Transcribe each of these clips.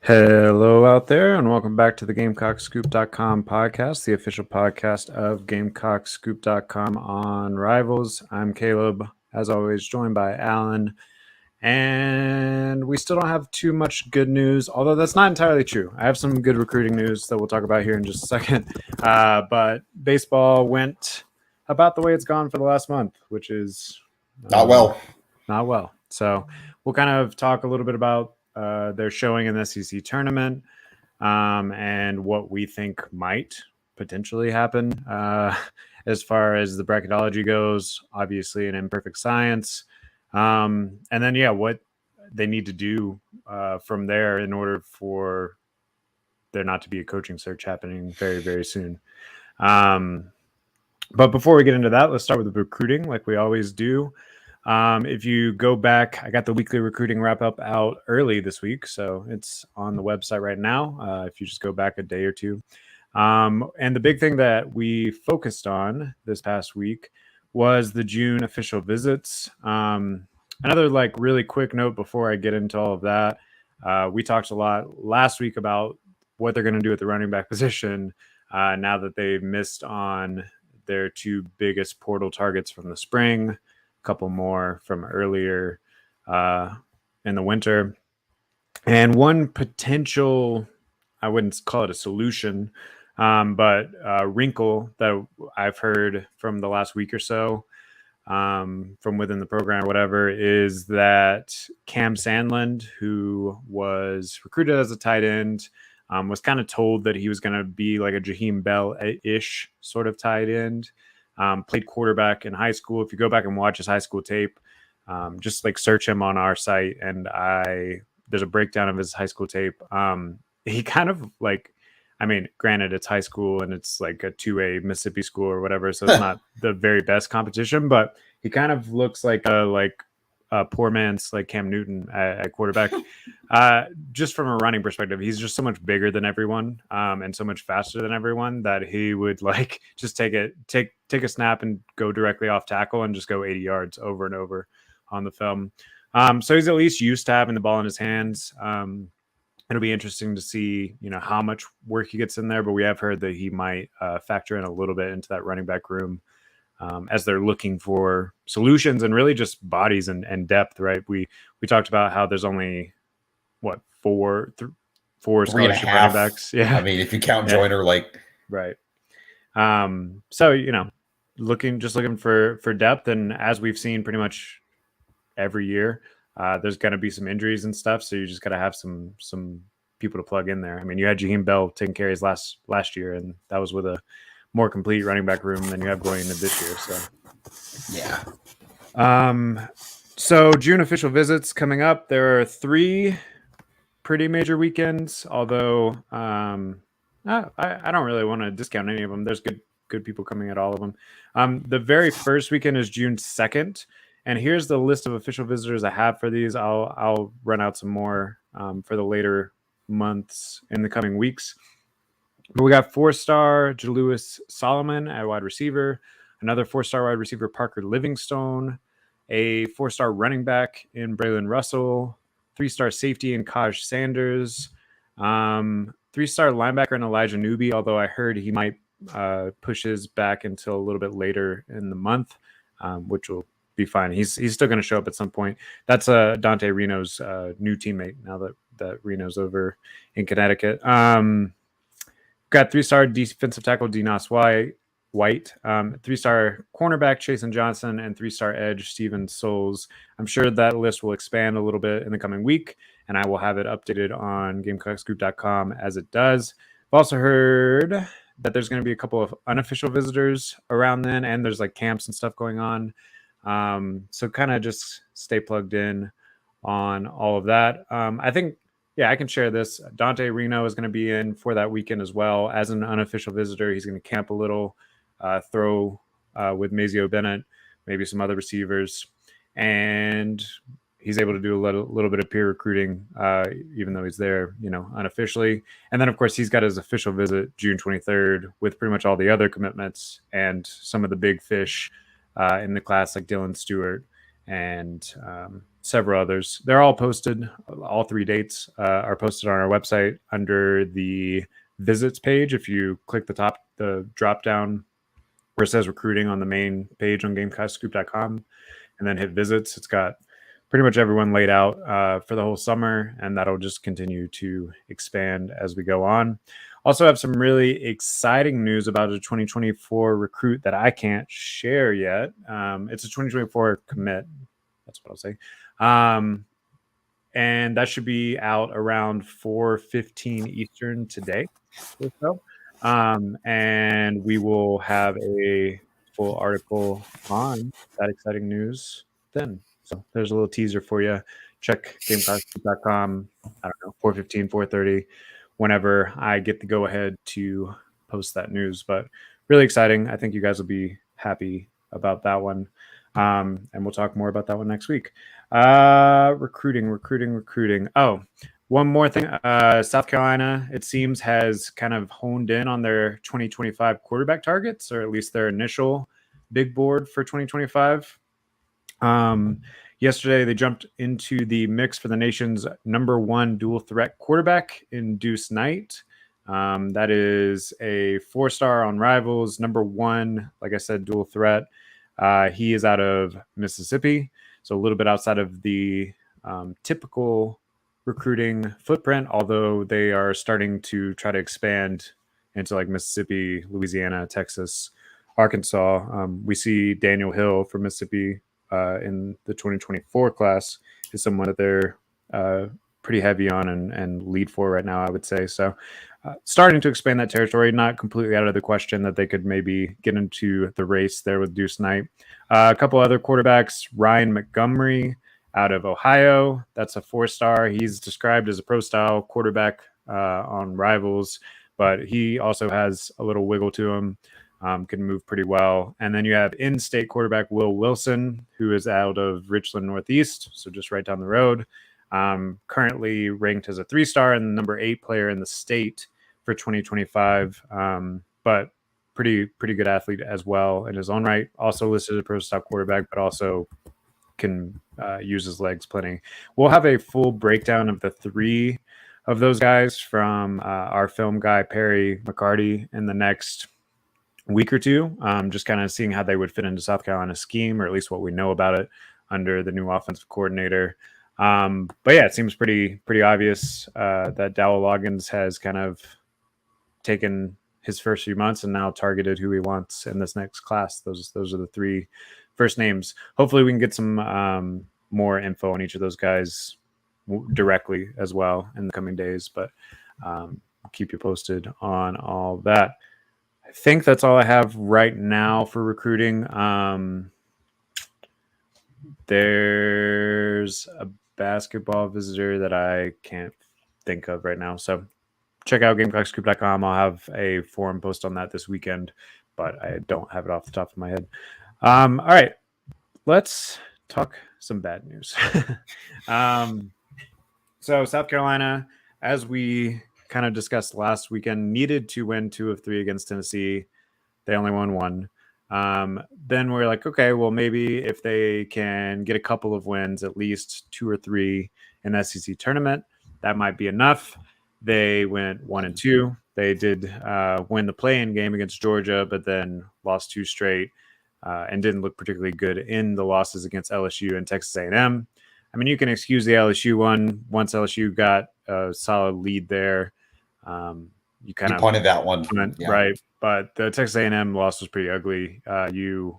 Hello out there, and welcome back to the GamecockScoop.com podcast, the official podcast of GamecockScoop.com on Rivals. I'm Caleb, as always, joined by Alan, and we still don't have too much good news, although that's not entirely true. I have some good recruiting news that we'll talk about here in just a second, but baseball went about the way it's gone for the last month, which is Not well. not well. So we'll kind of talk a little bit about their showing in the SEC tournament and what we think might potentially happen as far as the bracketology goes. Obviously, an imperfect science. And then, what they need to do from there in order for there not to be a coaching search happening very, very soon. But before we get into that, let's start with the recruiting like we always do. If you go back, I got the weekly recruiting wrap up out early this week, so it's on the website right now. If you just go back a day or two. And the big thing that we focused on this past week was the June official visits. Another really quick note before I get into all of that. We talked a lot last week about what they're going to do at the running back position now that they've missed on their two biggest portal targets from the spring, couple more from earlier in the winter. And one potential, I wouldn't call it a solution, but wrinkle that I've heard from the last week or so from within the program or whatever is that Cam Sandland, who was recruited as a tight end, was kind of told that he was going to be like a Jaheim Bell-ish sort of tight end. Played quarterback in high school. If you go back and watch his high school tape, just search him on our site, and there's a breakdown of his high school tape. He kind of granted it's high school and it's like a 2A Mississippi school or whatever, so it's not the very best competition, but he kind of looks like a poor man's Cam Newton at quarterback. Just from a running perspective, he's just so much bigger than everyone and so much faster than everyone that he would just take a snap and go directly off tackle and just go 80 yards over and over on the film. So he's at least used to having the ball in his hands. It'll be interesting to see, how much work he gets in there, but we have heard that he might factor in a little bit into that running back room. As they're looking for solutions and really just bodies and depth, right? We talked about how there's only four scholarship running backs. Yeah, I mean, if you count Joyner, right. So looking for depth, and as we've seen pretty much every year, there's going to be some injuries and stuff. So you just got to have some people to plug in there. I mean, you had Jaheim Bell taking carries last year, and that was with a more complete running back room than you have going into this year. So, yeah. So June official visits coming up. There are 3 pretty major weekends, although I don't really want to discount any of them. There's good people coming at all of them. The very first weekend is June 2nd. And here's the list of official visitors I have for these. I'll run out some more for the later months in the coming weeks. But we got 4-star Jalewis Solomon at wide receiver, another 4-star wide receiver Parker Livingstone, a 4-star running back in Braylon Russell, 3-star safety in Kaj Sanders, 3-star linebacker in Elijah Newby, although I heard he might push his back until a little bit later in the month, which will be fine. He's still going to show up at some point. That's Dante Reno's new teammate now that Reno's over in Connecticut. Got 3-star defensive tackle Dinas White, 3-star cornerback Chasen Johnson, and 3-star edge Steven Souls. I'm sure that list will expand a little bit in the coming week, and I will have it updated on GamecockScoop.com as it does. I've also heard that there's going to be a couple of unofficial visitors around then, and there's camps and stuff going on. So kind of just stay plugged in on all of that. I think, I can share this. Dante Reno is going to be in for that weekend as well as an unofficial visitor. He's going to camp a little, throw with Mazio Bennett, maybe some other receivers, and he's able to do a little bit of peer recruiting, even though he's there, unofficially. And then, of course, he's got his official visit June 23rd with pretty much all the other commitments and some of the big fish in the class, like Dylan Stewart and several others. They're all posted. All 3 dates are posted on our website under the visits page. If you click the drop down where it says recruiting on the main page on GamecockScoop.com and then hit visits, it's got pretty much everyone laid out for the whole summer, and that'll just continue to expand as we go on. Also have some really exciting news about a 2024 recruit that I can't share yet. It's a 2024 commit. That's what I'll say. And that should be out around 4:15 Eastern today or so. And we will have a full article on that exciting news then. So there's a little teaser for you. Check GamecockScoop.com. I don't know, 4:15, 4:30, whenever I get the go ahead to post that news. But really exciting. I think you guys will be happy about that one. And we'll talk more about that one next week. Recruiting. Oh, one more thing. South Carolina, it seems, has kind of honed in on their 2025 quarterback targets, or at least their initial big board for 2025. Yesterday, they jumped into the mix for the nation's #1 dual threat quarterback in Deuce Knight. That is a 4-star on Rivals, #1, like I said, dual threat. He is out of Mississippi, so a little bit outside of the typical recruiting footprint, although they are starting to try to expand into like Mississippi, Louisiana, Texas, Arkansas. We see Daniel Hill from Mississippi in the 2024 class is someone that they're pretty heavy on and lead for right now, I would say. So starting to expand that territory, not completely out of the question that they could maybe get into the race there with Deuce Knight. A couple other quarterbacks, Ryan Montgomery out of Ohio. That's a 4-star. He's described as a pro-style quarterback on Rivals, but he also has a little wiggle to him. Can move pretty well. And then you have in-state quarterback Will Wilson, who is out of Richland Northeast, so just right down the road. Currently ranked as a 3-star and the #8 player in the state for 2025, but pretty good athlete as well in his own right. Also listed as a pro-style quarterback, but also can use his legs plenty. We'll have a full breakdown of the 3 of those guys from our film guy Perry McCarty in the next week or two, just kind of seeing how they would fit into South Carolina's scheme, or at least what we know about it under the new offensive coordinator. But yeah, it seems pretty obvious that Dowell Loggins has kind of taken his first few months and now targeted who he wants in this next class. Those are the 3 first names. Hopefully we can get some more info on each of those guys directly as well in the coming days, but I'll keep you posted on all that. I think that's all I have right now for recruiting. There's a basketball visitor that I can't think of right now. So check out GamecockScoop.com. I'll have a forum post on that this weekend, but I don't have it off the top of my head. All right, let's talk some bad news. So South Carolina, as we kind of discussed last weekend, needed to win 2 of 3 against Tennessee. They only won 1. Then we're like, okay, well, maybe if they can get a couple of wins, at least 2 or 3 in the SEC tournament, that might be enough. They went 1-2. They did win the play-in game against Georgia, but then lost 2 straight and didn't look particularly good in the losses against LSU and Texas A&M. I mean, you can excuse the LSU one. Once LSU got a solid lead there, you kind of punted that one, right? But the Texas A&M loss was pretty ugly. You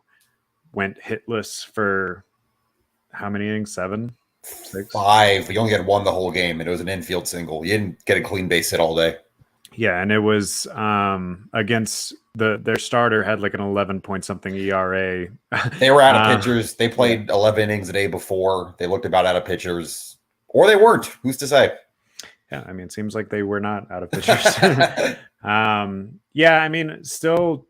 went hitless for how many innings? 7, 6, 5. You only had 1 the whole game, and it was an infield single. You didn't get a clean base hit all day. Yeah, and it was against their starter had like an 11-point-something ERA. They were out of pitchers. They played 11 innings a day before. They looked about out of pitchers, or they weren't. Who's to say? Yeah, I mean, it seems like they were not out of pitchers. Yeah, I mean, still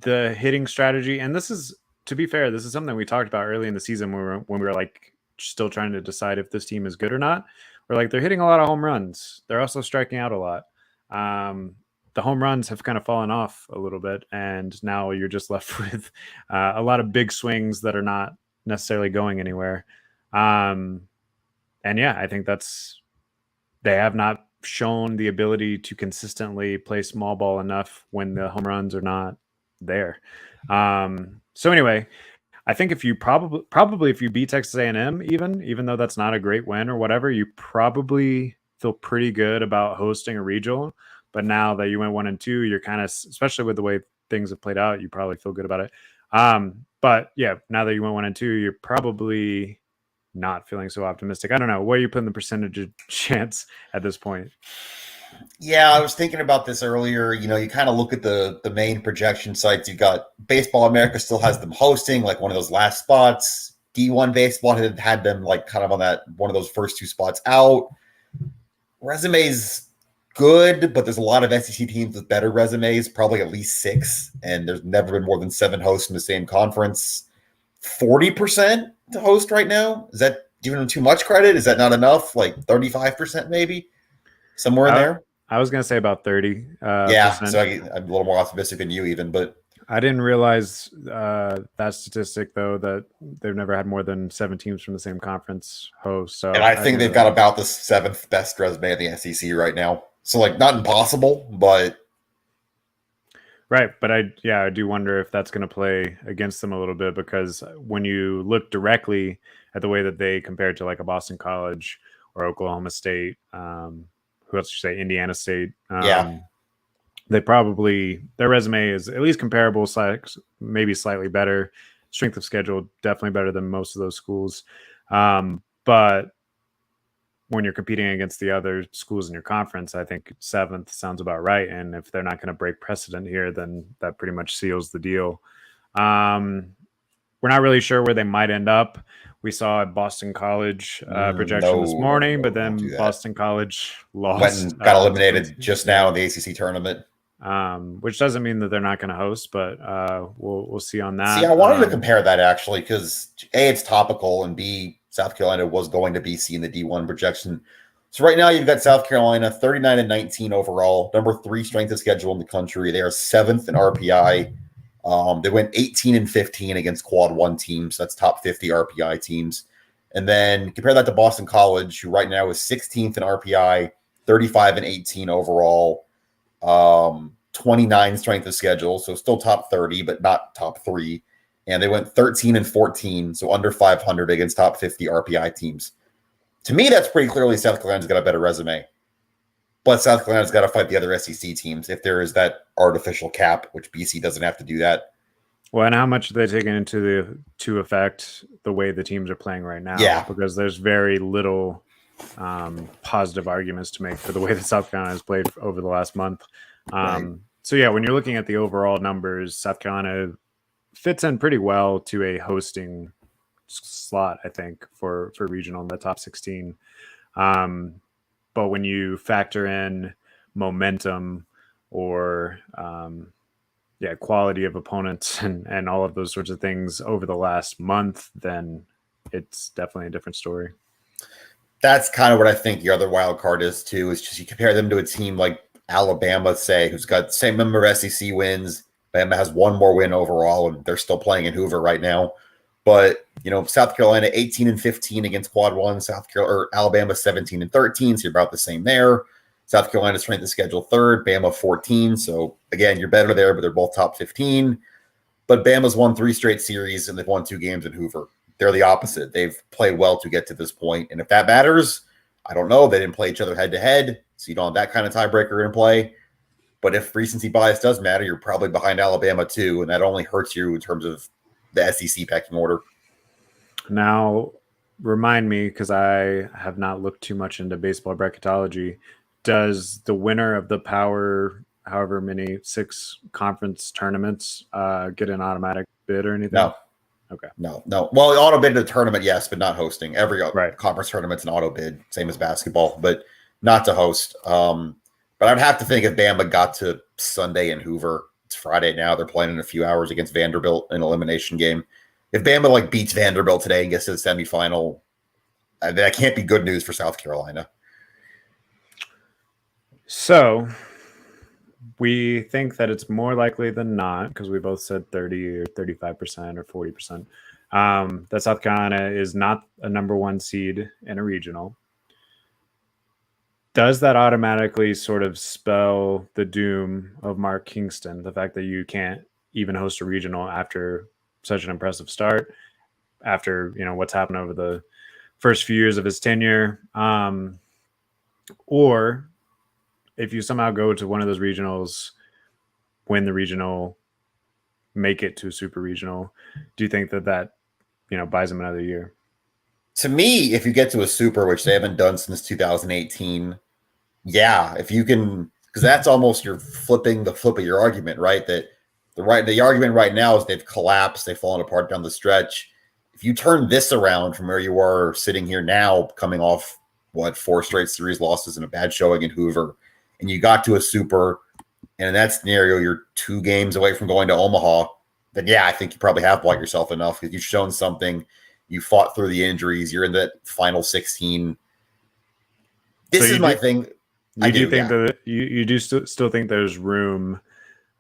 the hitting strategy, and this is, to be fair, this is something we talked about early in the season when we were like still trying to decide if this team is good or not. We're like, they're hitting a lot of home runs. They're also striking out a lot. The home runs have kind of fallen off a little bit, and now you're just left with a lot of big swings that are not necessarily going anywhere. And yeah, I think they have not shown the ability to consistently play small ball enough when the home runs are not there. So anyway, I think if you probably if you beat Texas A&M, even though that's not a great win or whatever, you probably feel pretty good about hosting a regional. But now that you went 1-2, you're kind of, especially with the way things have played out, you probably feel good about it. But yeah, now that you went 1-2, you're probably not feeling so optimistic. I don't know. Where are you putting the percentage of chance at this point? Yeah, I was thinking about this earlier. You kind of look at the main projection sites. You've got Baseball America still has them hosting like one of those last spots. D1 Baseball had them like kind of on that one of those first two spots out. Resume's good, but there's a lot of SEC teams with better resumes, probably at least 6, and there's never been more than 7 hosts in the same conference. 40% to host right now? Is that giving them too much credit? Is that not enough? Like 35% maybe? Somewhere in there? I was going to say about 30. Yeah, so I'm a little more optimistic than you even, but I didn't realize that statistic, though, that they've never had more than 7 teams from the same conference host. So, and I think they've got about the 7th best resume in the SEC right now. So, like, not impossible, but right. But I do wonder if that's going to play against them a little bit, because when you look directly at the way that they compare to like a Boston College or Oklahoma State, who else should say, Indiana State, yeah, their resume is at least comparable, maybe slightly better. Strength of schedule, definitely better than most of those schools. But when you're competing against the other schools in your conference, I think 7th sounds about right. And if they're not going to break precedent here, then that pretty much seals the deal. We're not really sure where they might end up. We saw a Boston College projection this morning, but then Boston College lost. Got eliminated just now in the ACC tournament. Which doesn't mean that they're not going to host, but we'll see on that. See, I wanted to compare that actually because A, it's topical, and B, South Carolina was going to be in the D1 projection. So right now you've got South Carolina 39-19 overall, number 3 strength of schedule in the country. They are 7th in RPI. They went 18-15 against quad 1 teams. That's top 50 RPI teams. And then compare that to Boston College, who right now is 16th in RPI, 35-18 overall, 29 strength of schedule. So still top 30, but not top 3. And they went 13-14, so under 500 against top 50 RPI teams. To me, that's pretty clearly South Carolina's got a better resume. But South Carolina's got to fight the other SEC teams if there is that artificial cap, which BC doesn't have to do that. Well, and how much are they taking to affect the way the teams are playing right now? Yeah. Because there's very little positive arguments to make for the way that South Carolina has played over the last month. Right. So, yeah, when you're looking at the overall numbers, South Carolina fits in pretty well to a hosting slot, I think, for regional in the top 16. But when you factor in momentum or quality of opponents and all of those sorts of things over the last month, then it's definitely a different story. That's kind of what I think the other wild card is too, is just you compare them to a team like Alabama, say, who's got the same number of SEC wins. Alabama has 1 more win overall, and they're still playing in Hoover right now. But, South Carolina 18-15 against quad 1, Alabama 17-13, so you're about the same there. South Carolina's strength of schedule 3rd, Bama 14. So again, you're better there, but they're both top 15. But Bama's won 3 straight series and they've won 2 games in Hoover. They're the opposite. They've played well to get to this point. And if that matters, I don't know. They didn't play each other head to head, so you don't have that kind of tiebreaker in play. But if recency bias does matter, you're probably behind Alabama too, and that only hurts you in terms of the SEC pecking order. Now, remind me, because I have not looked too much into baseball bracketology, does the winner of the Power, however many 6 conference tournaments, get an automatic bid or anything? No. Okay. No. Well, auto bid to the tournament, yes, but not hosting. Every right. conference tournament's an auto bid, same as basketball, but not to host. But I'd have to think if Bama got to Sunday in Hoover, it's Friday now, they're playing in a few hours against Vanderbilt in an elimination game. If Bama beats Vanderbilt today and gets to the semifinal, that can't be good news for South Carolina. So we think that it's more likely than not, because we both said 30 or 35% or 40%, that South Carolina is not a number one seed in a regional. Does that automatically sort of spell the doom of Mark Kingston? The fact that you can't even host a regional after such an impressive start, after what's happened over the first few years of his tenure, or if you somehow go to one of those regionals, win the regional, make it to a super regional, do you think that buys him another year? To me, if you get to a super, which they haven't done since 2018, yeah, if you can, because that's almost you're flipping the flip of your argument, right? That the argument right now is they've collapsed, they've fallen apart down the stretch. If you turn this around from where you are sitting here now, coming off 4 straight series losses and a bad showing in Hoover, and you got to a super, and in that scenario, you're 2 games away from going to Omaha, then yeah, I think you probably have bought yourself enough because you've shown something. You fought through the injuries. You're in that final 16. This is my thing. You do think that you do still think there's room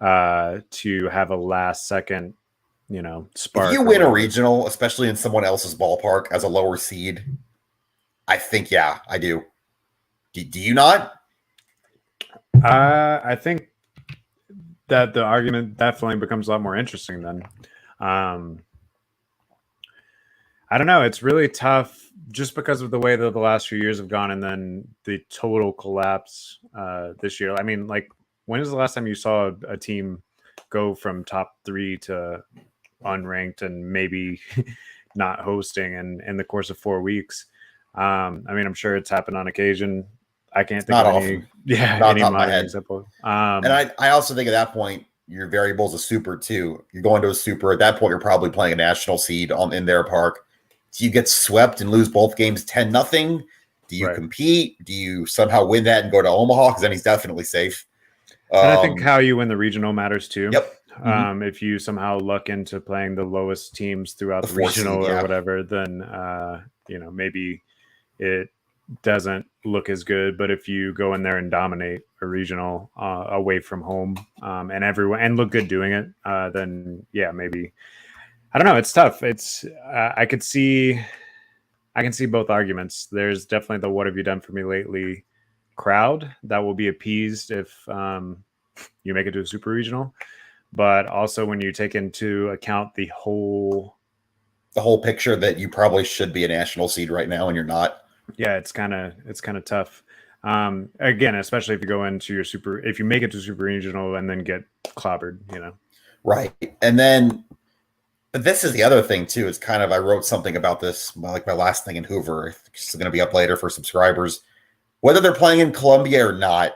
to have a last second, spark? If you win a regional, especially in someone else's ballpark as a lower seed, I think, yeah, I do. Do you not? I think that the argument definitely becomes a lot more interesting then. I don't know. It's really tough just because of the way that the last few years have gone and then the total collapse this year. I mean, like, when is the last time you saw a team go from top 3 to unranked and maybe not hosting in the course of 4 weeks? I mean, I'm sure it's happened on occasion. I can't think of any. Yeah, not any modern example. And I also think at that point, your variable is a super too. You're going to a super. At that point, you're probably playing a national seed in their park. Do you get swept and lose both games 10-0? Do you compete? Do you somehow win that and go to Omaha? Because then he's definitely safe. And I think how you win the regional matters too. Yep. If you somehow luck into playing the lowest teams throughout the regional or whatever, then maybe it doesn't look as good. But if you go in there and dominate a regional away from home and everyone and look good doing it, then yeah, maybe. I don't know. It's tough. It's I can see both arguments. There's definitely the "What have you done for me lately?" crowd that will be appeased if you make it to a super regional, but also when you take into account the whole picture that you probably should be a national seed right now and you're not. Yeah, it's kind of tough. Again, especially if you go into your super, if you make it to super regional and then get clobbered, Right, and then. But this is the other thing too. It's kind of, I wrote something about this, like my last thing in Hoover. It's going to be up later for subscribers. Whether they're playing in Columbia or not,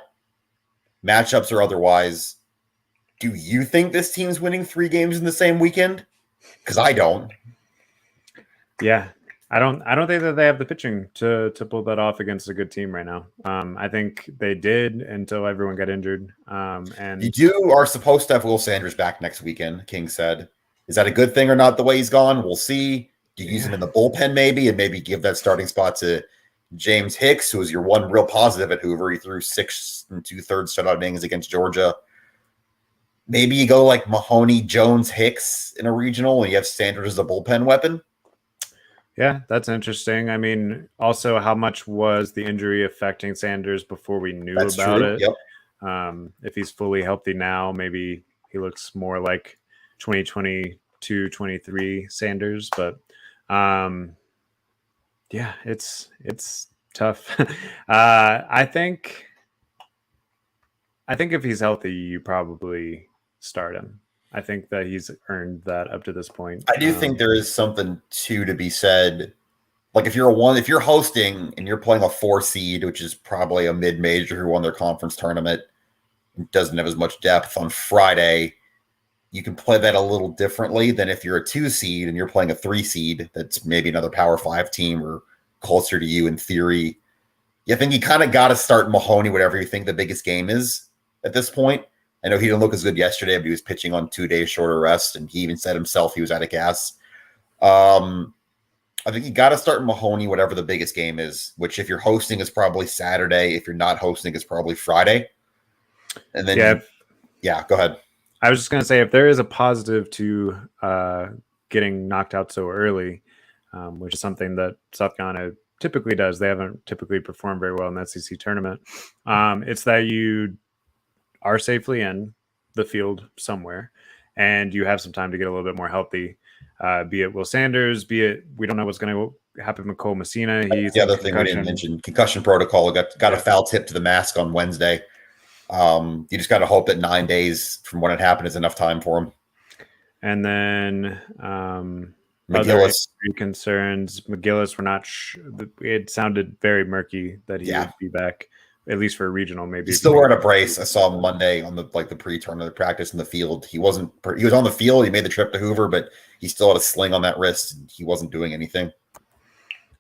matchups or otherwise, do you think this team's winning 3 games in the same weekend? Because I don't. Yeah, I don't think that they have the pitching to pull that off against a good team right now. I think they did until everyone got injured. And you are supposed to have Will Sanders back next weekend, King said. Is that a good thing or not the way he's gone? We'll see. Do you use him in the bullpen maybe and maybe give that starting spot to James Hicks, who was your one real positive at Hoover? He threw 6 2/3 shutout innings against Georgia. Maybe you go like Mahoney, Jones, Hicks in a regional and you have Sanders as a bullpen weapon. Yeah, that's interesting. I mean, also, how much was the injury affecting Sanders before we knew about it? Yep. If he's fully healthy now, maybe he looks more like 2022-23 Sanders, but yeah, it's tough. I think if he's healthy, you probably start him. I think that he's earned that up to this point. I do think there is something to be said. Like if you're hosting and you're playing a 4 seed, which is probably a mid-major who won their conference tournament, doesn't have as much depth on Friday, you can play that a little differently than if you're a 2 seed and you're playing a 3 seed that's maybe another Power 5 team or closer to you in theory. I think you kind of got to start Mahoney, whatever you think the biggest game is at this point. I know he didn't look as good yesterday, but he was pitching on 2 days shorter rest, and he even said himself he was out of gas. I think you got to start Mahoney, whatever the biggest game is, which if you're hosting is probably Saturday. If you're not hosting, it's probably Friday. And then, go ahead. I was just going to say, if there is a positive to getting knocked out so early, which is something that South Carolina typically does. They haven't typically performed very well in the SEC tournament. It's that you are safely in the field somewhere, and you have some time to get a little bit more healthy. Be it Will Sanders, be it we don't know what's going to happen with Cole Messina. He's the other thing we didn't mention: concussion protocol. Got a foul tip to the mask on Wednesday. You just got to hope that 9 days from when it happened is enough time for him. And then McGillis concerns. McGillis, we're not. It sounded very murky that he would be back, at least for a regional. Maybe he's still wearing a brace. I saw him Monday on the pre-tournament practice in the field. He was on the field. He made the trip to Hoover, but he still had a sling on that wrist. And he wasn't doing anything.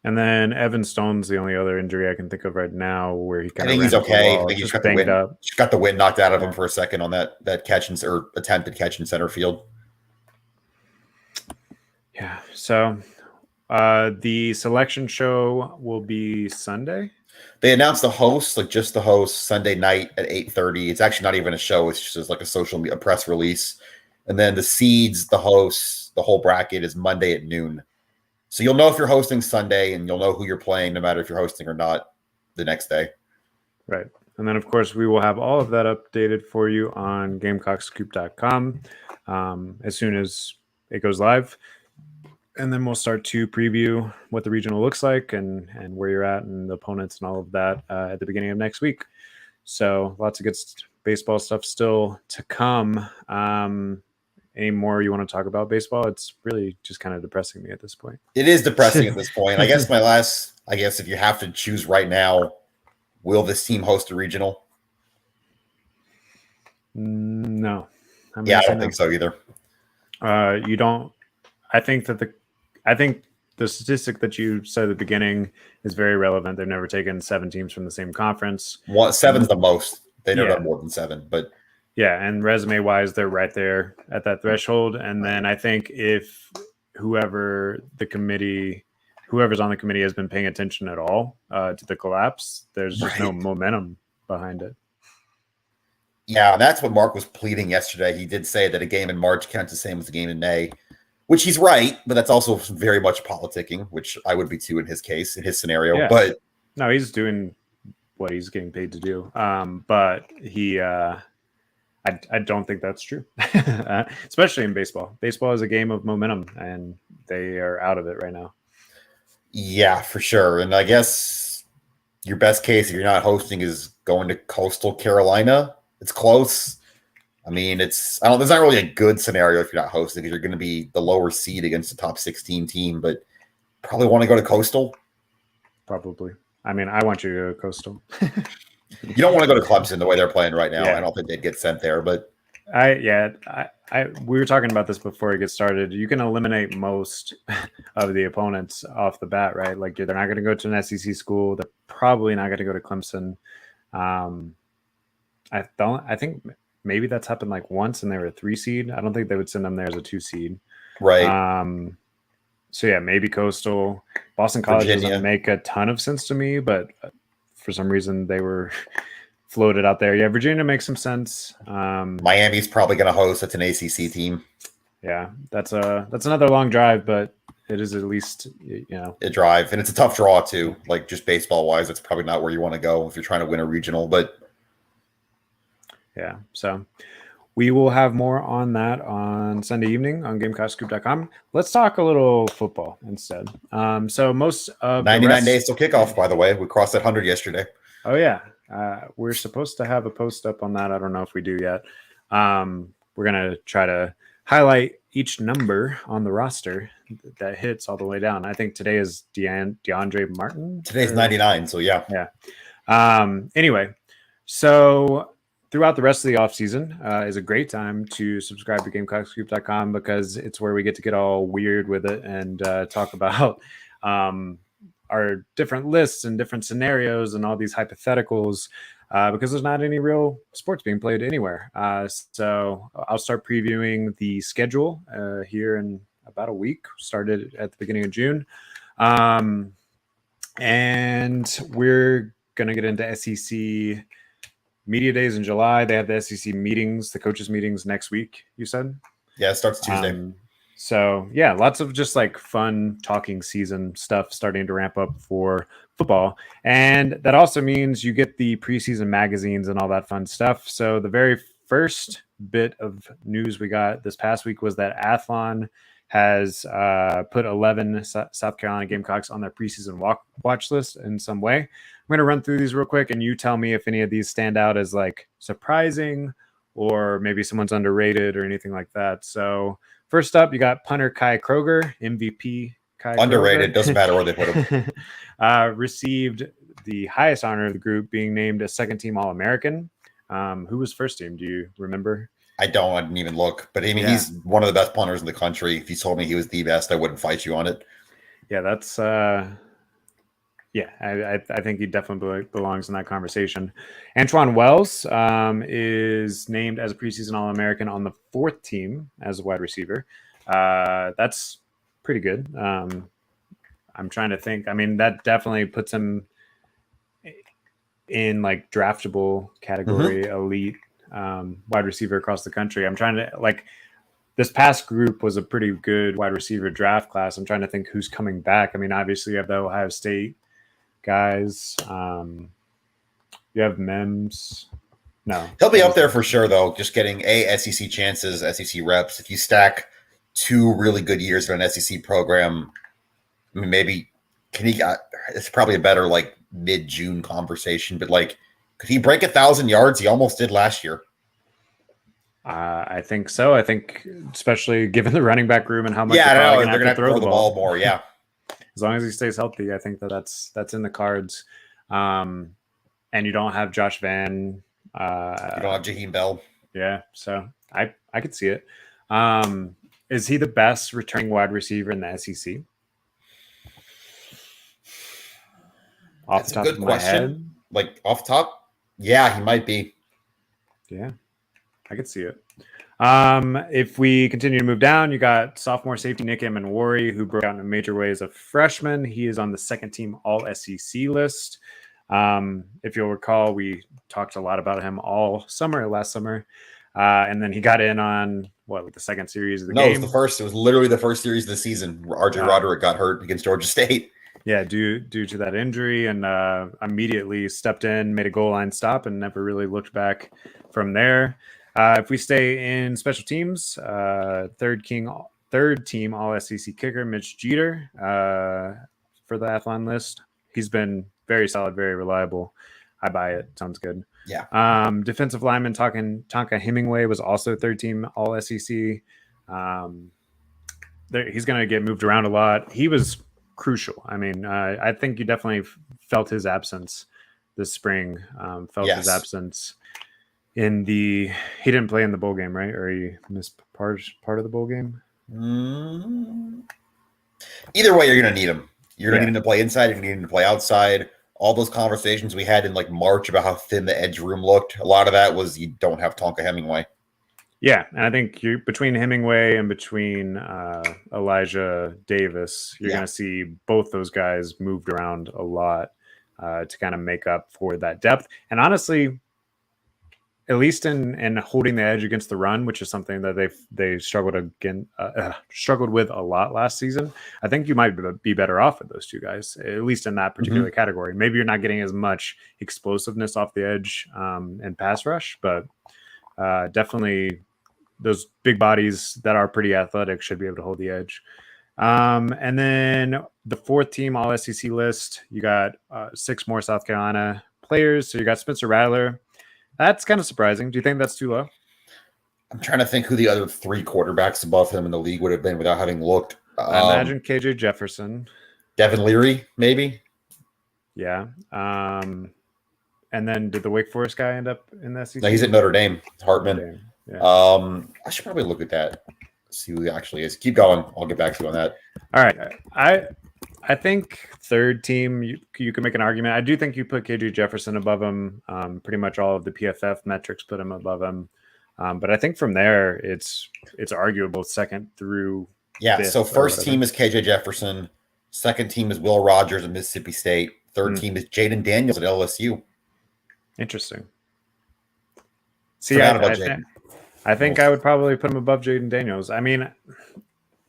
And then Evan Stone's the only other injury I can think of right now where he kind of. I think he's okay. I think he just got the wind. Just got the wind knocked out of him for a second on that catch or attempted catch in center field. Yeah. So the selection show will be Sunday. They announced the host, just the host, Sunday night at 8:30. It's actually not even a show. It's just like a social media press release. And then the seeds, the hosts, the whole bracket is Monday at noon. So you'll know if you're hosting Sunday, and you'll know who you're playing, no matter if you're hosting or not, the next day. Right. And then, of course, we will have all of that updated for you on GamecockScoop.com as soon as it goes live. And then we'll start to preview what the regional looks like and where you're at and the opponents and all of that at the beginning of next week. So lots of good baseball stuff still to come. Any more you want to talk about baseball? It's really just kind of depressing me at this point. It is depressing at this point. I guess if you have to choose right now, will this team host a regional? No. I don't think so either. You don't. I think the statistic that you said at the beginning is very relevant. They've never taken 7 teams from the same conference. 7's the most. They never done more than 7, but. Yeah, and resume-wise, they're right there at that threshold. And then I think if whoever's on the committee has been paying attention at all to the collapse, there's just no momentum behind it. Yeah, and that's what Mark was pleading yesterday. He did say that a game in March counts the same as a game in May, which he's right, but that's also very much politicking, which I would be too in his case, in his scenario. Yeah. But no, he's doing what he's getting paid to do. But he... I don't think that's true, especially in baseball. Baseball is a game of momentum, and they are out of it right now. Yeah, for sure. And I guess your best case, if you're not hosting, is going to Coastal Carolina. It's close. I mean, there's not really a good scenario if you're not hosting, because you're going to be the lower seed against the top 16 team, but probably want to go to Coastal. Probably. I mean, I want you to go to Coastal. You don't want to go to Clemson the way they're playing right now. Yeah. I don't think they'd get sent there, but we were talking about this before it gets started. You can eliminate most of the opponents off the bat, right? Like they're not going to go to an SEC school. They're probably not going to go to Clemson. I think maybe that's happened like once, and they were a 3 seed. I don't think they would send them there as a 2 seed. Right. So yeah, maybe Coastal. Boston College doesn't make a ton of sense to me, but for some reason they were floated out there. Yeah, Virginia makes some sense. Miami's probably going to host. It's an ACC team. Yeah, that's another long drive, but it is at least a drive, and it's a tough draw too. Like just baseball wise, it's probably not where you want to go if you're trying to win a regional. But yeah, so we will have more on that on Sunday evening on GamecockScoop.com. Let's talk a little football instead. So most of 99 days till kickoff, by the way. We crossed that 100 yesterday. Oh, yeah. We're supposed to have a post up on that. I don't know if we do yet. We're going to try to highlight each number on the roster that hits all the way down. I think today is DeAndre Martin. Today's 99, so yeah. Yeah. Anyway, so throughout the rest of the offseason is a great time to subscribe to GamecockScoop.com because it's where we get to get all weird with it and talk about our different lists and different scenarios and all these hypotheticals because there's not any real sports being played anywhere. So I'll start previewing the schedule here in about a week. Started at the beginning of June. And we're going to get into SEC Media Days in July. They have the SEC meetings, the coaches meetings next week, you said? Yeah, it starts Tuesday. So yeah, lots of just like fun talking season stuff starting to ramp up for football. And that also means you get the preseason magazines and all that fun stuff. So the very first bit of news we got this past week was that Athlon has put 11 South Carolina Gamecocks on their preseason watch list in some way. I'm going to run through these real quick, and you tell me if any of these stand out as like surprising or maybe someone's underrated or anything like that. So first up, you got punter Kai Kroger, MVP Kai Underrated. Kroger. Doesn't matter where they put him. Received the highest honor of the group, being named a second-team All-American. Who was first team? Do you remember? I didn't even look. But I mean, he's one of the best punters in the country. If you told me he was the best, I wouldn't fight you on it. Yeah, that's I think he definitely belongs in that conversation. Antoine Wells is named as a preseason All-American on the fourth team as a wide receiver. That's pretty good. I'm trying to think. I mean, that definitely puts him in like draftable category, elite wide receiver across the country. I'm trying to like this past group was a pretty good wide receiver draft class. I'm trying to think who's coming back. I mean, obviously you have the Ohio State guys. You have Mims. No, he'll be up there for sure, though. Just getting SEC chances, SEC reps. If you stack 2 really good years of an SEC program, I mean, maybe it's probably a better like mid-June conversation. But like, could he break 1,000 yards? He almost did last year. I think so. I think, especially given the running back room and how much they're going to have to throw the ball more. Yeah, as long as he stays healthy, I think that's in the cards. And you don't have Josh Van. You don't have Jaheim Bell. Yeah, so I could see it. Is he the best returning wide receiver in the SEC? Off the top of my head, like off top, yeah, he might be. Yeah, I could see it. If we continue to move down, you got sophomore safety Nick Amenwari, who broke out in major way as a freshman. He is on the second team All SEC list. If you'll recall, we talked a lot about him all summer, last summer. And then he got in on the second series of the game? No, it was the first. It was literally the first series of the season. RJ Roderick got hurt against Georgia State. Yeah, due to that injury, and immediately stepped in, made a goal line stop, and never really looked back from there. If we stay in special teams, third team All SEC kicker Mitch Jeter for the Athlon list. He's been very solid, very reliable. I buy it. Sounds good. Yeah. Defensive lineman Tonka Hemingway was also third team All SEC. He's going to get moved around a lot. He was crucial. I mean, I think you definitely felt his absence this spring. His absence he didn't play in the bowl game, right? Or he missed part of the bowl game. Either way, you're going to need him. You're going to need him to play inside. You're going to need him to play outside. All those conversations we had in like March about how thin the edge room looked, a lot of that was you don't have Tonka Hemingway. Yeah, and I think between Hemingway and between Elijah Davis, you're going to see both those guys moved around a lot to kind of make up for that depth. And honestly, at least in holding the edge against the run, which is something that they struggled with a lot last season, I think you might be better off with those two guys, at least in that particular category. Maybe you're not getting as much explosiveness off the edge and pass rush, but definitely those big bodies that are pretty athletic should be able to hold the edge. And then the fourth team All SEC list, you got 6 more South Carolina players. So you got Spencer Rattler. That's kind of surprising. Do you think that's too low? I'm trying to think who the other 3 quarterbacks above him in the league would have been without having looked. I imagine KJ Jefferson. Devin Leary, maybe. Yeah. And then did the Wake Forest guy end up in the SEC? No, he's at Notre Dame. Hartman. Yeah. I should probably look at that. See who he actually is. Keep going. I'll get back to you on that. All right. I think third team, you can make an argument. I do think you put KJ Jefferson above him. Pretty much all of the PFF metrics put him above him. But I think from there, it's arguable second through fifth. So first team is KJ Jefferson. Second team is Will Rogers at Mississippi State. Third team is Jaden Daniels at LSU. Interesting. See, I think I would probably put him above Jaden Daniels. I mean,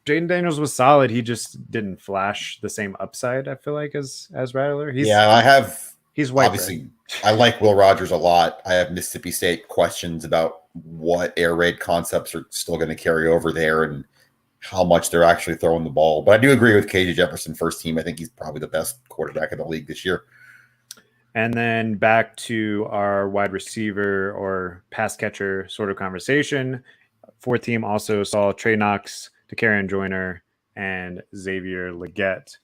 Jaden Daniels was solid. He just didn't flash the same upside, I feel like, as Rattler. He's white obviously bread. I like Will Rogers a lot. I have Mississippi State questions about what air raid concepts are still going to carry over there and how much they're actually throwing the ball. But I do agree with KJ Jefferson, first team. I think he's probably the best quarterback in the league this year. And then back to our wide receiver or pass catcher sort of conversation. Fourth team also saw Trey Knox, DeCarrion Joyner, and Xavier Legette.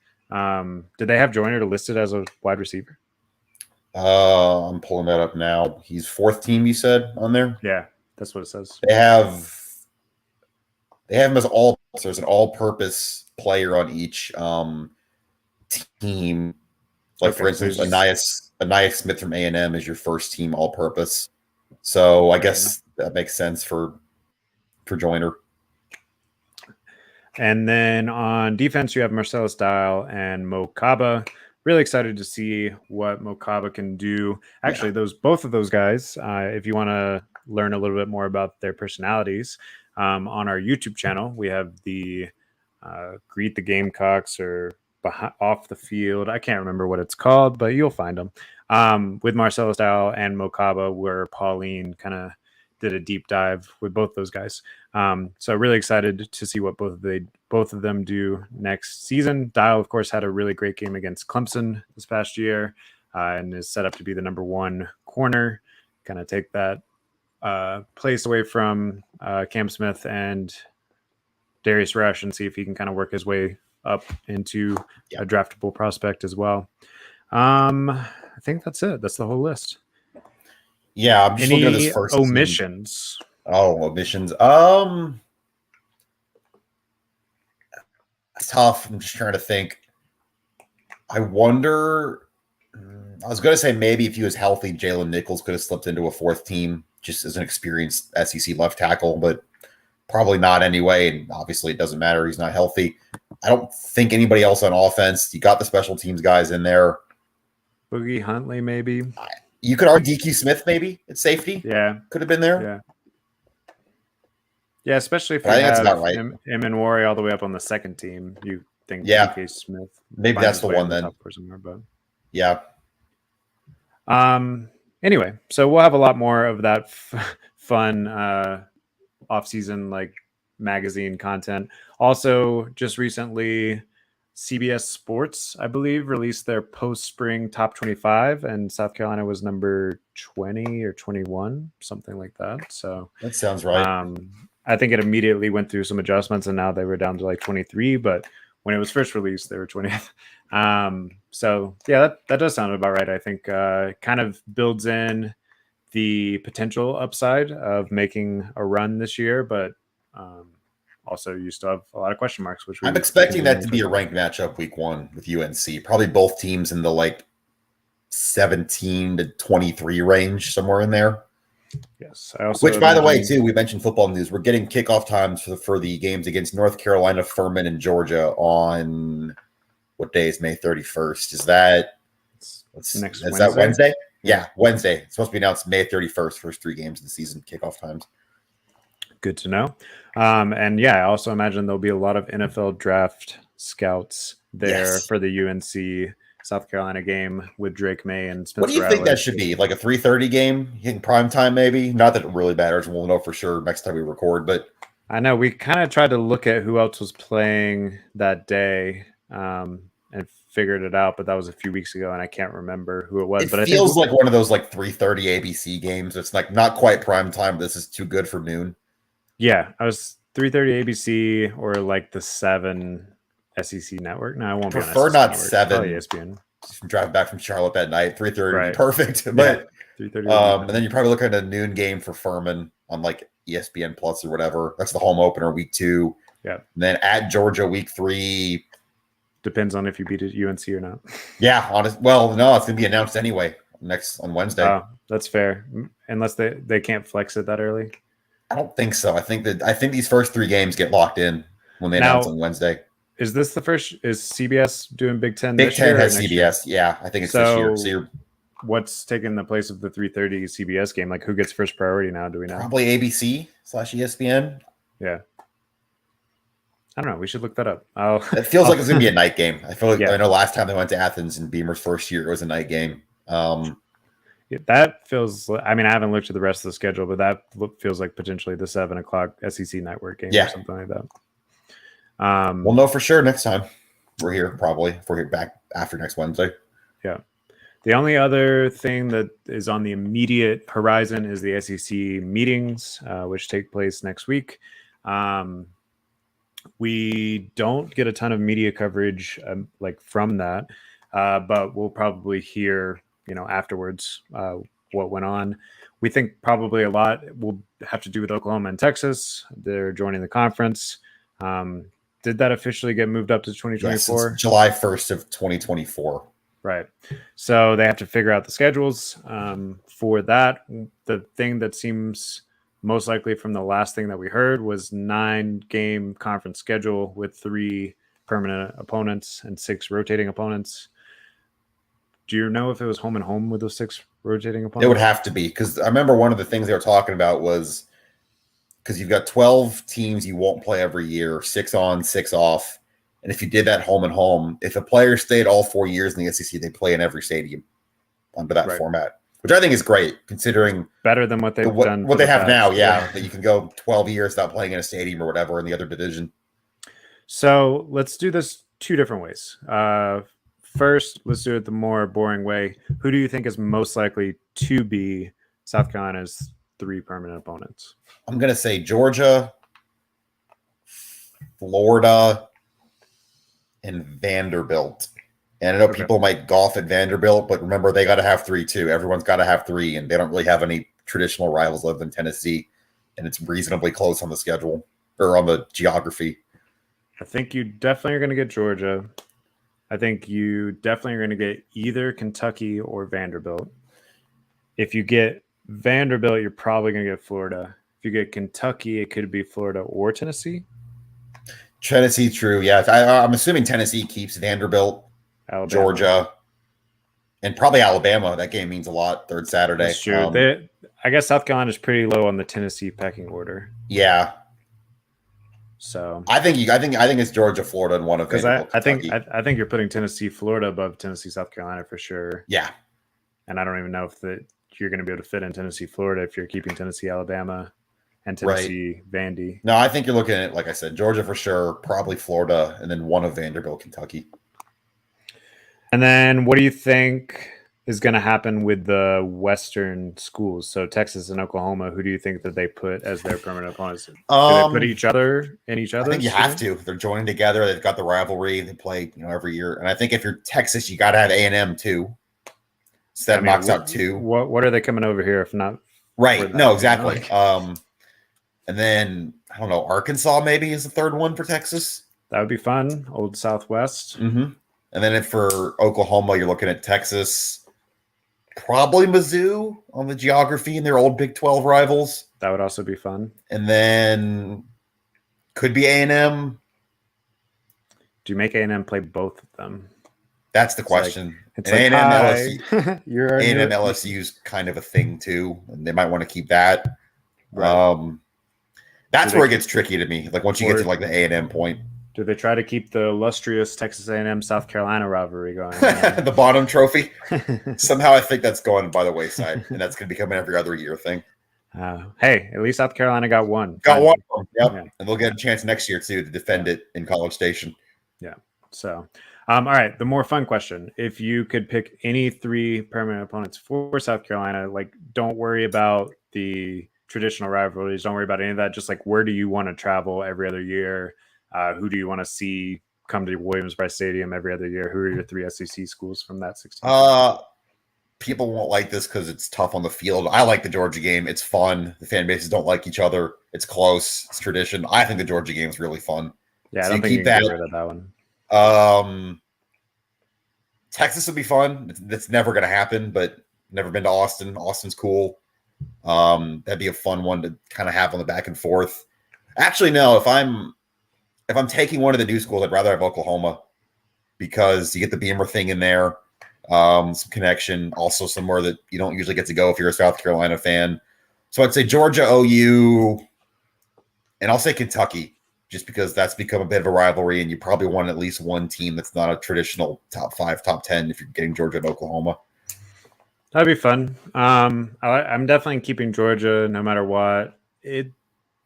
Did they have Joyner listed as a wide receiver? I'm pulling that up now. He's fourth team, you said, on there? Yeah, that's what it says. They have him as all. So there's an all-purpose player on each team. Like, for instance, Anais Smith from A&M is your first team all-purpose. So I guess that makes sense for Joyner. And then on defense, you have Marcellus Dial and Mo Kaba. Really excited to see what Mo Kaba can do. Actually, both of those guys, if you want to learn a little bit more about their personalities, on our YouTube channel, we have the Greet the Gamecocks or Off the Field. I can't remember what it's called, but you'll find them. With Marcellus Dial and Mo Kaba, where Pauline kind of did a deep dive with both those guys. So really excited to see what both of them do next season. Dial, of course, had a really great game against Clemson this past year and is set up to be the number one corner. Kind of take that place away from Cam Smith and Darius Rush and see if he can kind of work his way up into a draftable prospect as well. I think that's it. That's the whole list. Yeah, I'm just looking at this first omissions. Team. Oh, omissions. It's tough. I'm just trying to think. I wonder. I was going to say maybe if he was healthy, Jalen Nichols could have slipped into a fourth team just as an experienced SEC left tackle, but probably not anyway. And obviously, it doesn't matter. He's not healthy. I don't think anybody else on offense. You got the special teams guys in there. Boogie Huntley, maybe. You could argue DQ Smith, maybe at safety. Yeah, could have been there. Yeah, especially if you have Emanwari all the way up on the second team. You think DK Smith? Maybe that's the one then. But yeah. Anyway, so we'll have a lot more of that fun off-season like magazine content. Also, just recently, CBS Sports, I believe, released their post-spring top 25, and South Carolina was number 20 or 21, something like that. So that sounds right. I think it immediately went through some adjustments, and now they were down to like 23. But when it was first released, they were 20th. So yeah, that does sound about right. I think kind of builds in the potential upside of making a run this year, but also you still have a lot of question marks. Which I'm expecting that to be a ranked matchup week one with UNC. Probably both teams in the like 17 to 23 range, somewhere in there. Yes. I also Which, by the way, too, we mentioned football news. We're getting kickoff times for the games against North Carolina, Furman, and Georgia on what day is May 31st? Is that Wednesday? Yeah, Wednesday. It's supposed to be announced May 31st, first three games of the season, kickoff times. Good to know. And yeah, I also imagine there'll be a lot of NFL draft scouts there for the UNC South Carolina game with Drake May and Spencer. What do you think that should be? Like a 3:30 game in prime time, maybe? Not that it really matters. We'll know for sure next time we record, but I know we kind of tried to look at who else was playing that day and figured it out, but that was a few weeks ago and I can't remember who it was. But it feels like one of those like 3:30 ABC games. It's like not quite prime time, but this is too good for noon. Yeah, I was 3:30 ABC or like the 7 SEC network. No, I won't prefer be on not network. 7. Probably ESPN. Driving back from Charlotte that night, 3:30 would be perfect. But 3:30. And then you probably look at a noon game for Furman on like ESPN Plus or whatever. That's the home opener week 2. Yeah. And then at Georgia week 3. Depends on if you beat UNC or not. Yeah, well, no, it's gonna be announced anyway on Wednesday. Oh, that's fair. Unless they can't flex it that early. I don't think so. I think these first 3 games get locked in when they announce on Wednesday. Is this the first? Is CBS doing Big Ten? Big Ten has CBS. Yeah, I think it's this year. So what's taking the place of the 3:30 CBS game? Like, who gets first priority now? Do we know? Probably ABC/ESPN. Yeah. I don't know. We should look that up. Oh, It feels like it's gonna be a night game. I feel like Yeah. I know last time they went to Athens in Beamer's first year, it was a night game. that feels. I mean, I haven't looked at the rest of the schedule, but that feels like potentially the 7 o'clock SEC network game Yeah. or something like that. We'll know for sure next time we're here. Probably if we're here back after next Wednesday. The only other thing that is on the immediate horizon is the SEC meetings, which take place next week. We don't get a ton of media coverage like from that, but we'll probably hear, afterwards what went on. We think probably a lot will have to do with Oklahoma and Texas. They're joining the conference. Did that officially get moved up to 2024? Yes, July 1st of 2024. Right. So they have to figure out the schedules for that. The thing that seems most likely from the last thing that we heard was 9-game conference schedule with 3 permanent opponents and 6 rotating opponents. Do you know if it was home and home with those 6 rotating opponents? It would have to be, because I remember one of the things they were talking about was because you've got 12 teams you won't play every year, 6 on, 6 off. And if you did that home and home, if a player stayed all 4 years in the SEC, they play in every stadium under that format, which I think is great considering better than what they've done. What they have now, that you can go 12 years without playing in a stadium or whatever in the other division. So let's do this 2 different ways. First, let's do it the more boring way. Who do you think is most likely to be South Carolina's 3 permanent opponents? I'm going to say Georgia, Florida, and Vanderbilt. And I know people might golf at Vanderbilt, but remember, they got to have 3 too. Everyone's got to have 3, and they don't really have any traditional rivals other than Tennessee, and it's reasonably close on the schedule or on the geography. I think you definitely are going to get Georgia. I think you definitely are going to get either Kentucky or Vanderbilt. If you get Vanderbilt, you're probably going to get Florida. If you get Kentucky, it could be Florida or Tennessee. Tennessee, true. Yeah. I'm assuming Tennessee keeps Vanderbilt, Alabama. Georgia, and probably Alabama. That game means a lot. 3rd Saturday. That's true. I guess South Carolina is pretty low on the Tennessee pecking order. Yeah. So I think it's Georgia, Florida, and one of because Vanderbilt. I think you're putting Tennessee, Florida above Tennessee, South Carolina for sure. Yeah. And I don't even know if you're going to be able to fit in Tennessee, Florida if you're keeping Tennessee, Alabama, and Tennessee, Vandy. No, I think you're looking at, like I said, Georgia for sure, probably Florida, and then one of Vanderbilt, Kentucky. And then what do you think is going to happen with the Western schools? So Texas and Oklahoma, who do you think that they put as their permanent opponents? Do they put each other in each other? I think you have to. They're joining together. They've got the rivalry. They play, every year. And I think if you're Texas, you got to have A&M too. So that knocks out 2. What are they coming over here if not? Right. No, exactly. And then, I don't know, Arkansas maybe is the 3rd one for Texas. That would be fun. Old Southwest. Mm-hmm. And then for Oklahoma, you're looking at Texas, probably Mizzou on the geography and their old Big 12 rivals. That would also be fun. And then could be A&M. Do you make A&M play both of them? That's the question. It's and like, A&M LSU. You're A&M LSU is kind of a thing too, and they might want to keep that. Right. That's where it gets tricky to me. Like once you get to like the A&M point, do they try to keep the illustrious Texas A&M South Carolina rivalry going? The bottom trophy. Somehow, I think that's going by the wayside, and that's going to become an every other year thing. Hey, at least South Carolina got one. Got one. Yep. Yeah. And they'll get a chance next year too to defend it in College Station. Yeah. So, all right. The more fun question: if you could pick any 3 permanent opponents for South Carolina, like don't worry about the traditional rivalries, don't worry about any of that. Just like where do you want to travel every other year? Who do you want to see come to Williams-Brice Stadium every other year? Who are your 3 SEC schools from that 16? People won't like this because it's tough on the field. I like the Georgia game. It's fun. The fan bases don't like each other. It's close. It's tradition. I think the Georgia game is really fun. Yeah, so I don't think you can get rid of that one. Texas would be fun. That's never going to happen, but never been to Austin. Austin's cool. That'd be a fun one to kind of have on the back and forth. Actually, no, if I'm taking one of the new schools, I'd rather have Oklahoma because you get the Beamer thing in there, some connection, also somewhere that you don't usually get to go if you're a South Carolina fan. So I'd say Georgia, OU, and I'll say Kentucky just because that's become a bit of a rivalry, and you probably want at least one team that's not a traditional top 5, top 10 if you're getting Georgia and Oklahoma. That'd be fun. I'm definitely keeping Georgia no matter what. It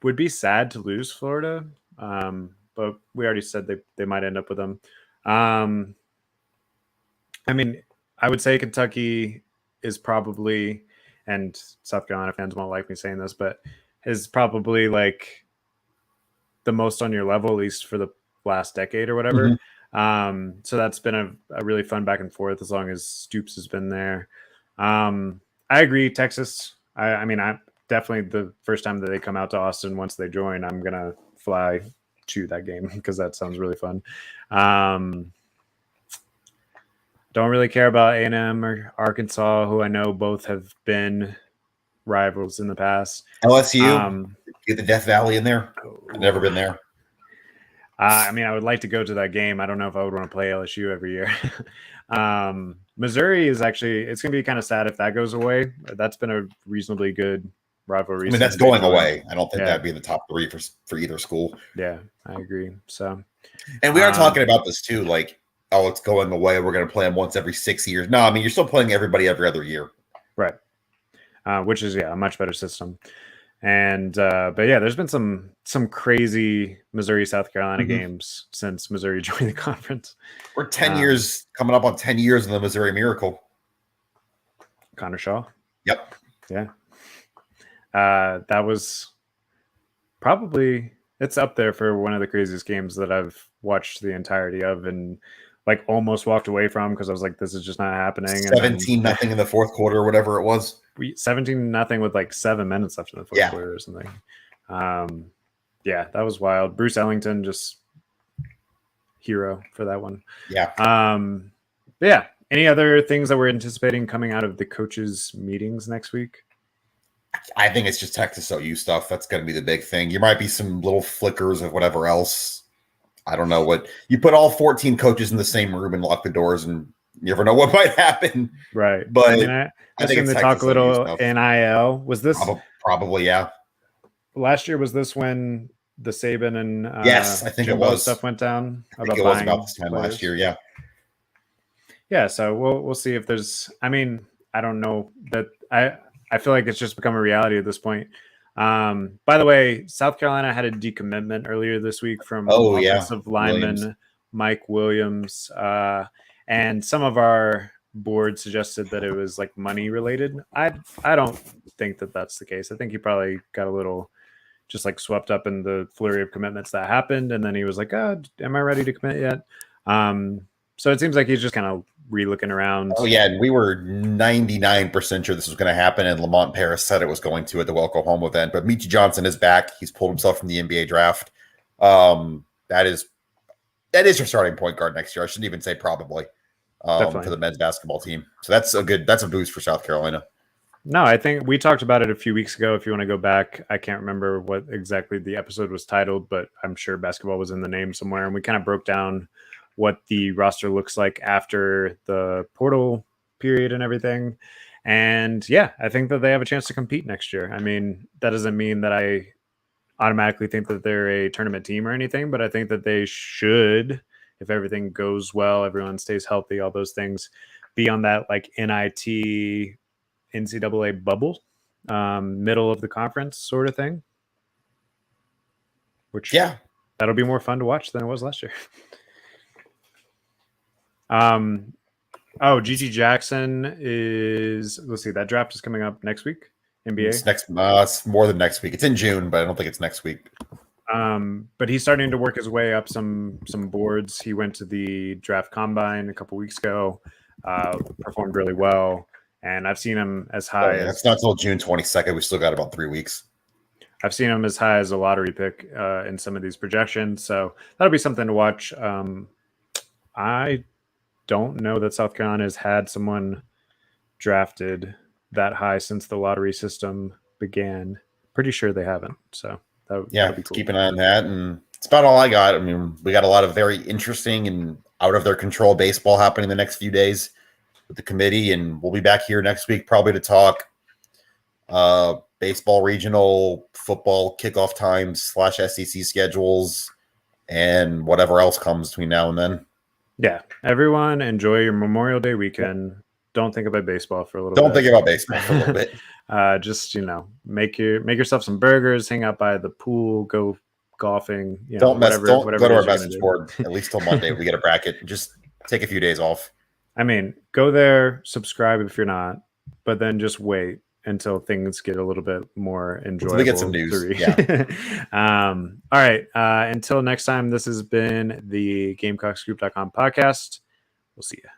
would be sad to lose Florida, but we already said they might end up with them. I mean, I would say Kentucky is probably, and South Carolina fans won't like me saying this, but is probably like the most on your level, at least for the last decade or whatever. So that's been a really fun back and forth as long as Stoops has been there. I agree, Texas. I mean, I definitely the first time that they come out to Austin once they join, I'm gonna fly to that game because that sounds really fun. Don't really care about A&M or Arkansas, who I know both have been rivals in the past. LSU, get the Death Valley in there. I've never been there. I mean, I would like to go to that game. I don't know if I would want to play LSU every year. Missouri is actually, it's going to be kind of sad if that goes away. That's been a reasonably good rivalry. I mean, that's going away. I don't think that'd be in the top 3 for either school. Yeah, I agree. So, and we are talking about this too, like, oh, it's going away. We're going to play them once every 6 years. No, I mean, you're still playing everybody every other year. Right. Which is, a much better system. And but yeah, there's been some crazy Missouri South Carolina games since Missouri joined the conference. We're 10 years coming up on 10 years in the Missouri Miracle. Connor Shaw. Yep. Yeah. That was probably, it's up there for one of the craziest games that I've watched the entirety of and like almost walked away from because I was like, this is just not happening. 17-0 in the fourth quarter or whatever it was. 17-0 with like 7 minutes left in the fourth quarter or something. Yeah, that was wild. Bruce Ellington, just hero for that one. Yeah. But yeah. Any other things that we're anticipating coming out of the coaches' meetings next week? I think it's just Texas OU stuff. That's going to be the big thing. You might be some little flickers of whatever else. I don't know what you put all 14 coaches in the same room and lock the doors, and you never know what might happen. Right. But I mean, I think to talk a little NIL. Was this probably yeah? Last year, was this when the Saban and yes, I think Jimbo it was stuff went down? I think it was about this time last year. Yeah. Yeah. So we'll see if there's. I mean, I don't know that I feel like it's just become a reality at this point. By the way, South Carolina had a decommitment earlier this week from offensive lineman Mike Williams, and some of our board suggested that it was like money related. I don't think that that's the case. I think he probably got a little just like swept up in the flurry of commitments that happened, and then he was like, "Oh, am I ready to commit yet?" So it seems like he's just kind of re-looking around. Oh yeah, and we were 99% sure this was going to happen, and Lamont Paris said it was going to at the Welcome Home event. But Michi Johnson is back. He's pulled himself from the NBA draft. That is your starting point guard next year. I shouldn't even say probably for the men's basketball team. So that's a boost for South Carolina. No, I think we talked about it a few weeks ago. If you want to go back, I can't remember what exactly the episode was titled, but I'm sure basketball was in the name somewhere. And we kind of broke down what the roster looks like after the portal period and everything. And yeah, I think that they have a chance to compete next year. I mean, that doesn't mean that I automatically think that they're a tournament team or anything, but I think that they should, if everything goes well, everyone stays healthy, all those things, be on that like NIT NCAA bubble, middle of the conference sort of thing. Which that'll be more fun to watch than it was last year. GG Jackson is, let's see, that draft is coming up next week. NBA. It's more than next week. It's in June, but I don't think it's next week. But he's starting to work his way up some boards. He went to the draft combine a couple weeks ago, performed really well, and I've seen him as high as. It's not until June 22nd. We still got about 3 weeks. I've seen him as high as a lottery pick in some of these projections, so that'll be something to watch. I don't know that South Carolina has had someone drafted that high since the lottery system began. Pretty sure they haven't. So that'd be cool. Keep an eye on that. And it's about all I got. I mean, we got a lot of very interesting and out of their control baseball happening the next few days with the committee. And we'll be back here next week probably to talk baseball regional, football kickoff times / SEC schedules, and whatever else comes between now and then. Yeah, everyone enjoy your Memorial Day weekend. Don't think about baseball for a little bit. Don't think about baseball for a little bit. Just make yourself some burgers, hang out by the pool, go golfing. Don't go to our it is message board at least till Monday. We get a bracket. Just take a few days off. I mean, go there, subscribe if you're not, but then just wait until things get a little bit more enjoyable. We get some news. Yeah. All right. Until next time, this has been the GamecocksGroup.com podcast. We'll see you.